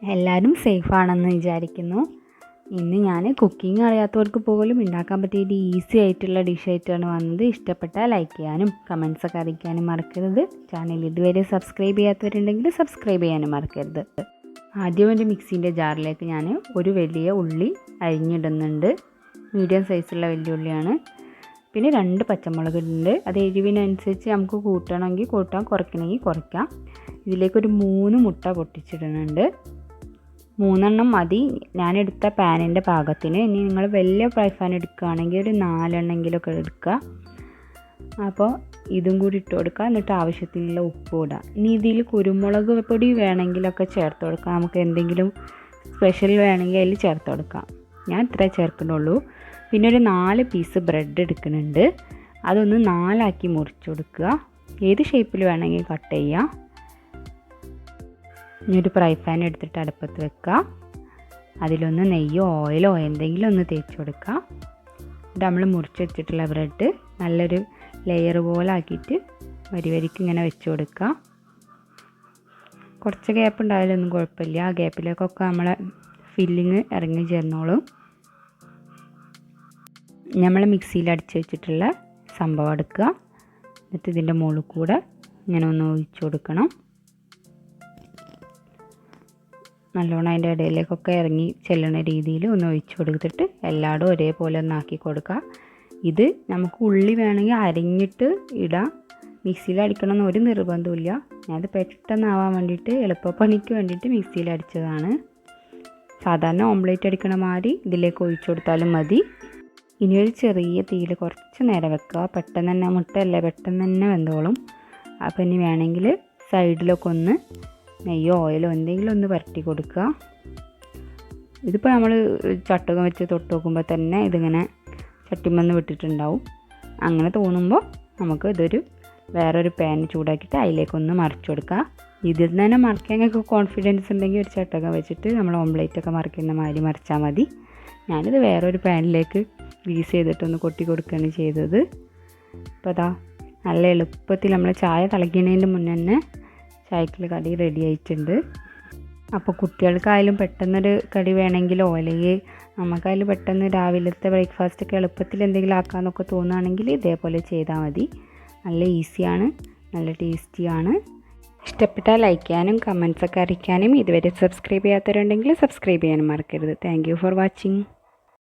എല്ലാവരും സേഫാണെന്ന് വിചാരിക്കുന്നു. ഇന്ന് ഞാൻ കുക്കിംഗ് അറിയാത്തവർക്ക് പോലും ഉണ്ടാക്കാൻ പറ്റിയ ഒരു ഈസി ആയിട്ടുള്ള ഡിഷായിട്ടാണ് വന്നത്. ഇഷ്ടപ്പെട്ടാൽ ലൈക്ക് ചെയ്യാനും കമൻസൊക്കെ അറിയിക്കാനും മറക്കരുത്. ചാനൽ ഇതുവരെ സബ്സ്ക്രൈബ് ചെയ്യാത്തവരുണ്ടെങ്കിൽ സബ്സ്ക്രൈബ് ചെയ്യാനും മറക്കരുത്. ആദ്യം ഒരു മിക്സിൻ്റെ ജാറിലേക്ക് ഞാൻ ഒരു വലിയ ഉള്ളി അരിഞ്ഞിടുന്നുണ്ട്. മീഡിയം സൈസുള്ള വലിയ ഉള്ളിയാണ്. പിന്നെ 2 പച്ചമുളക് ഉണ്ട്. അത് എരിവിനനുസരിച്ച് നമുക്ക് കൂട്ടണമെങ്കിൽ കൂട്ടാം, കുറയ്ക്കണമെങ്കിൽ കുറയ്ക്കാം. ഇതിലേക്കൊരു 3 മുട്ട പൊട്ടിച്ചിടുന്നുണ്ട്. 3 എണ്ണം മതി ഞാനെടുത്ത പാനിൻ്റെ പാകത്തിന്. ഇനി നിങ്ങൾ വലിയ ഫ്രൈ പാൻ എടുക്കുകയാണെങ്കിൽ ഒരു 4 എണ്ണമെങ്കിലൊക്കെ എടുക്കുക. അപ്പോൾ ഇതും കൂടി ഇട്ട് കൊടുക്കുക. എന്നിട്ട് ആവശ്യത്തിനുള്ള ഉപ്പ് ഇടുക. ഇനി ഇതിൽ കുരുമുളക് പൊടി വേണമെങ്കിലൊക്കെ ചേർത്ത് കൊടുക്കാം. നമുക്ക് എന്തെങ്കിലും സ്പെഷ്യൽ വേണമെങ്കിൽ അതിൽ ചേർത്ത് കൊടുക്കാം. ഞാൻ ഇത്രേ ചേർക്കുന്നുള്ളൂ. പിന്നെ ഒരു 4 പീസ് ബ്രെഡ് എടുക്കുന്നുണ്ട്. അതൊന്ന് 4 ആക്കി മുറിച്ച് കൊടുക്കുക. ഏത് ഷേപ്പിൽ വേണമെങ്കിൽ കട്ട് ചെയ്യാം. ഇനി ഒരു ഫ്രൈ പാൻ എടുത്തിട്ട് അടുപ്പത്ത് വെക്കുക. അതിലൊന്ന് നെയ്യോ ഓയിലോ എന്തെങ്കിലും ഒന്ന് തേച്ച് കൊടുക്കുക. എന്നിട്ട് നമ്മൾ മുറിച്ച് വെച്ചിട്ടുള്ള ബ്രെഡ് നല്ലൊരു ലെയർ പോലെ ആക്കിയിട്ട് വരിക്ക് ഇങ്ങനെ വെച്ച് കൊടുക്കുക. കുറച്ച് ഗ്യാപ്പ് ഉണ്ടായാലൊന്നും കുഴപ്പമില്ല. ആ ഗ്യാപ്പിലേക്കൊക്കെ നമ്മളെ ഫില്ലിങ് ഇറങ്ങി ചേർന്നോളും. നമ്മൾ മിക്സിയിൽ അടിച്ച് വെച്ചിട്ടുള്ള സംഭവം എടുക്കുക. എന്നിട്ട് ഇതിൻ്റെ മുകളിൽ കൂടെ ഇങ്ങനെ ഒന്ന് ഒഴിച്ച് കൊടുക്കണം. നല്ലോണം അതിൻ്റെ ഇടയിലേക്കൊക്കെ ഇറങ്ങി ചെല്ലുന്ന രീതിയിൽ ഒന്ന് ഒഴിച്ച് കൊടുത്തിട്ട് എല്ലായിടും ഒരേപോലെ ഒന്ന് ആക്കി കൊടുക്കുക. ഇത് നമുക്ക് ഉള്ളി വേണമെങ്കിൽ അരിഞ്ഞിട്ട് ഇടാം. മിക്സിയിൽ അടിക്കണമെന്ന് ഒരു നിർബന്ധമില്ല. ഞാനത് പെട്ടെന്നാവാൻ വേണ്ടിയിട്ട് എളുപ്പപ്പണിക്ക് വേണ്ടിയിട്ട് മിക്സിയിൽ അടിച്ചതാണ്. സാധാരണ ഓംലേറ്റ് അടിക്കണ മാതിരി ഇതിലേക്ക് ഒഴിച്ചു കൊടുത്താലും മതി. ഇനി ഒരു ചെറിയ തീയിൽ കുറച്ച് നേരം വെക്കുക. പെട്ടെന്ന് തന്നെ മുട്ടയല്ലേ, പെട്ടെന്ന് തന്നെ വെന്തോളും. അപ്പോൾ ഇനി വേണമെങ്കിൽ സൈഡിലൊക്കെ ഒന്ന് നെയ്യോ ഓയിലോ എന്തെങ്കിലും ഒന്ന് പരട്ടി കൊടുക്കുക. ഇതിപ്പോൾ നമ്മൾ ചട്ടകം വെച്ച് തൊട്ട് നോക്കുമ്പോൾ തന്നെ ഇതിങ്ങനെ ചട്ടിമന്ന് വിട്ടിട്ടുണ്ടാവും. അങ്ങനെ തോന്നുമ്പോൾ നമുക്ക് ഇതൊരു വേറൊരു പാൻ ചൂടാക്കിയിട്ട് അതിലേക്കൊന്ന് മറിച്ച് കൊടുക്കുക. ഇതിൽ തന്നെ മറിക്കാനൊക്കെ കോൺഫിഡൻസ് ഉണ്ടെങ്കിൽ ഒരു ചട്ടകം വെച്ചിട്ട് നമ്മൾ ഓംലേറ്റൊക്കെ മറിക്കുന്ന മാതിരി മറിച്ചാൽ മതി. ഞാനിത് വേറൊരു പാനിലേക്ക് ഗ്രീസ് ചെയ്തിട്ടൊന്ന് കൊട്ടി കൊടുക്കുകയാണ് ചെയ്തത്. അപ്പോൾ അതാ നല്ല എളുപ്പത്തിൽ നമ്മൾ ചായ തിളയ്ക്കുന്നതിൻ്റെ മുന്നേ തന്നെ ചായക്കുള്ള കടി റെഡി ആയിട്ടുണ്ട്. അപ്പോൾ കുട്ടികൾക്കായാലും പെട്ടെന്നൊരു കടി വേണമെങ്കിലോ അല്ലെങ്കിൽ നമുക്കായാലും പെട്ടെന്ന് രാവിലത്തെ ബ്രേക്ക്ഫാസ്റ്റൊക്കെ എളുപ്പത്തിൽ എന്തെങ്കിലും ആക്കാമെന്നൊക്കെ തോന്നുകയാണെങ്കിൽ ഇതേപോലെ ചെയ്താൽ മതി. നല്ല ഈസിയാണ്, നല്ല ടേസ്റ്റിയാണ്. ഇഷ്ടപ്പെട്ടാൽ ലൈക്ക് ചെയ്യാനും കമൻസൊക്കെ അറിയിക്കാനും ഇതുവരെ സബ്സ്ക്രൈബ് ചെയ്യാത്തവരുണ്ടെങ്കിൽ സബ്സ്ക്രൈബ് ചെയ്യാനും മറക്കരുത്. Thank you for watching.